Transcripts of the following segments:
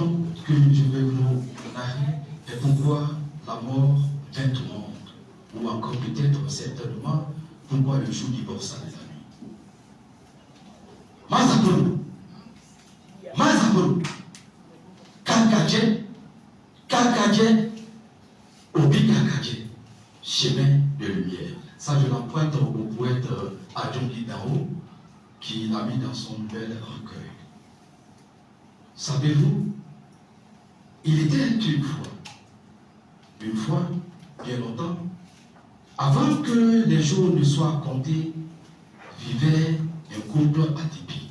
question que je vais vous narrer est pourquoi la mort vient au monde, ou encore peut-être certainement pourquoi le jour divorça de la nuit. Mazapolo, Kakadje, Obi Kakadje, chemin de lumière. Ça, je l'emprunte au poète Adjongli Dao, qui l'a mis dans son nouvel recueil. Savez-vous, il était une fois, bien longtemps, avant que les jours ne soient comptés, vivait un couple atypique.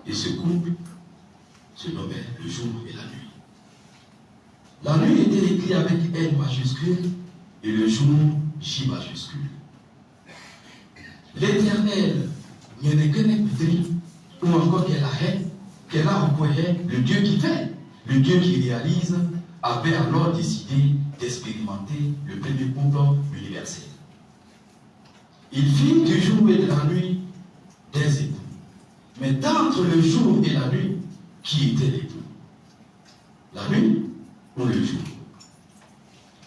Et ce couple se nommait le jour et la nuit. La nuit était écrite avec N majuscule et le jour J majuscule. L'Éternel, ou encore qu'elle a employé, le Dieu qui fait, le Dieu qui réalise, avait alors décidé d'expérimenter le premier couple universel. Il fit du jour et de la nuit des époux. Mais d'entre le jour et la nuit, qui était l'époux? La nuit ou le jour?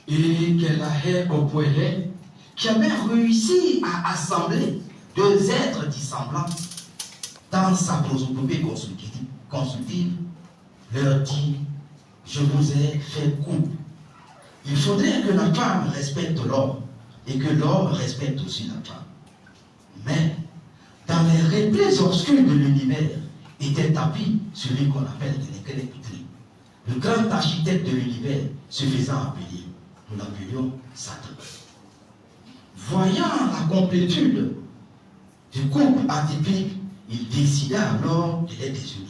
Et qu'elle a employé, qui avait réussi à assembler deux êtres dissemblants dans sa prosopopée consultive, leur dit: je vous ai fait couple. Il faudrait que la femme respecte l'homme et que l'homme respecte aussi la femme. Mais dans les replets obscurs de l'univers était tapis celui qu'on appelle Ténékénékutri. Le grand architecte de l'univers se faisant appeler, nous l'appelions Satan. Voyant la complétude du couple atypique, il décida alors de les désunir.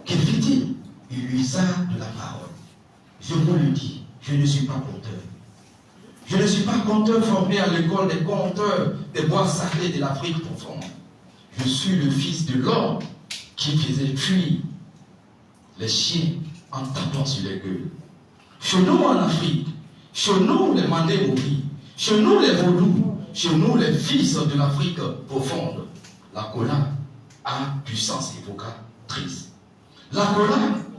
Que fit-il? Il usa de la parole. Je vous le dis, je ne suis pas conteur. Je ne suis pas conteur formé à l'école des conteurs des bois sacrés de l'Afrique profonde. Je suis le fils de l'homme qui faisait fuir les chiens en tapant sur les gueules. Chez nous en Afrique, chez nous les Mandé-Mori, chez nous les Vaudous, chez nous les fils de l'Afrique profonde, la Kola a puissance évocatrice. La Kola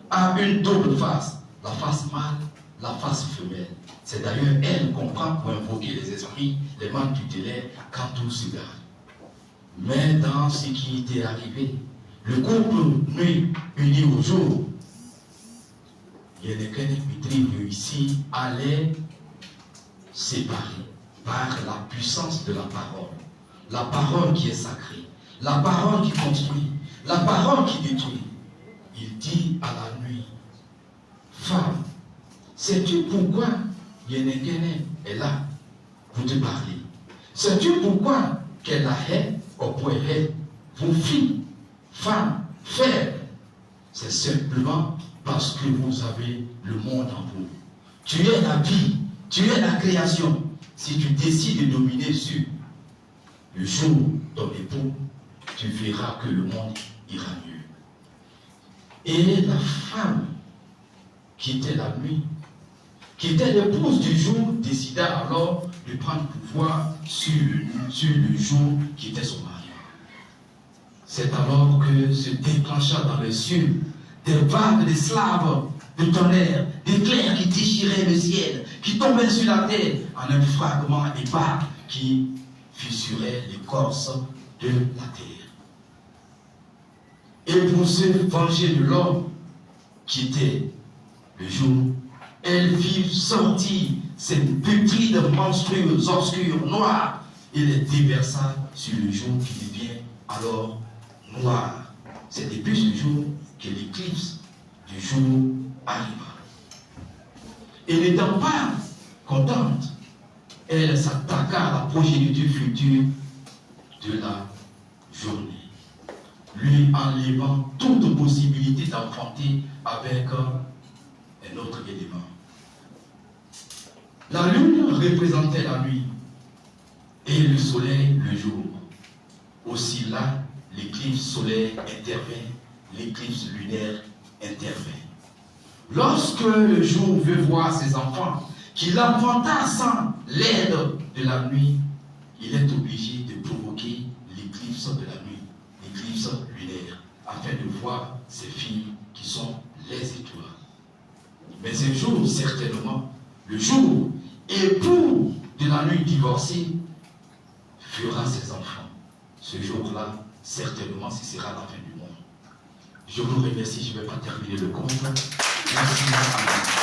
a une double face, la face mâle, la face femelle. C'est d'ailleurs elle qu'on prend pour invoquer les esprits, les mâles tutélaires quand tout se garde. Mais dans ce qui était arrivé, le couple nuit uni au jour, Yénékéné-Mitri réussit à les séparer par la puissance de la parole. La parole qui est sacrée, la parole qui construit, la parole qui détruit. Il dit à la nuit: femme, sais-tu pourquoi Yénékéné est là pour te parler? Sais-tu pourquoi qu'elle a hait au point hait vos filles, femmes, faibles? C'est simplement parce que vous avez le monde en vous. Tu es la vie, tu es la création. Si tu décides de dominer sur le jour ton époux, tu verras que le monde ira mieux. Et la femme qui était la nuit, qui était l'épouse du jour, décida alors de prendre pouvoir sur le jour qui était son mari. C'est alors que se déclencha dans les cieux des vagues de slaves, de tonnerre, d'éclairs qui déchiraient le ciel, qui tombaient sur la terre en un fragment épars qui fissurait l'écorce de la terre. Et pour se venger de l'homme qui était le jour, elle fit sortir ces putrides monstrueuses, obscures, noires, et les déversa sur le jour qui devient alors noir. C'est depuis ce jour que l'éclipse du jour arriva. Et n'étant pas contente, elle s'attaqua à la progéniture future de la journée, lui enlevant toute possibilité d'enfanter avec un autre élément. La lune représentait la nuit et le soleil le jour. Aussi là, l'éclipse solaire intervient, l'éclipse lunaire intervient. Lorsque le jour veut voir ses enfants, qu'il enfanta sans l'aide de la nuit, il est obligé de provoquer l'éclipse de la nuit, l'éclipse lunaire, afin de voir ses filles qui sont les étoiles. Mais un jour, certainement, le jour, époux de la nuit divorcée fera ses enfants. Ce jour-là, certainement, ce sera la fin du monde. Je vous remercie, je ne vais pas terminer le compte. Merci.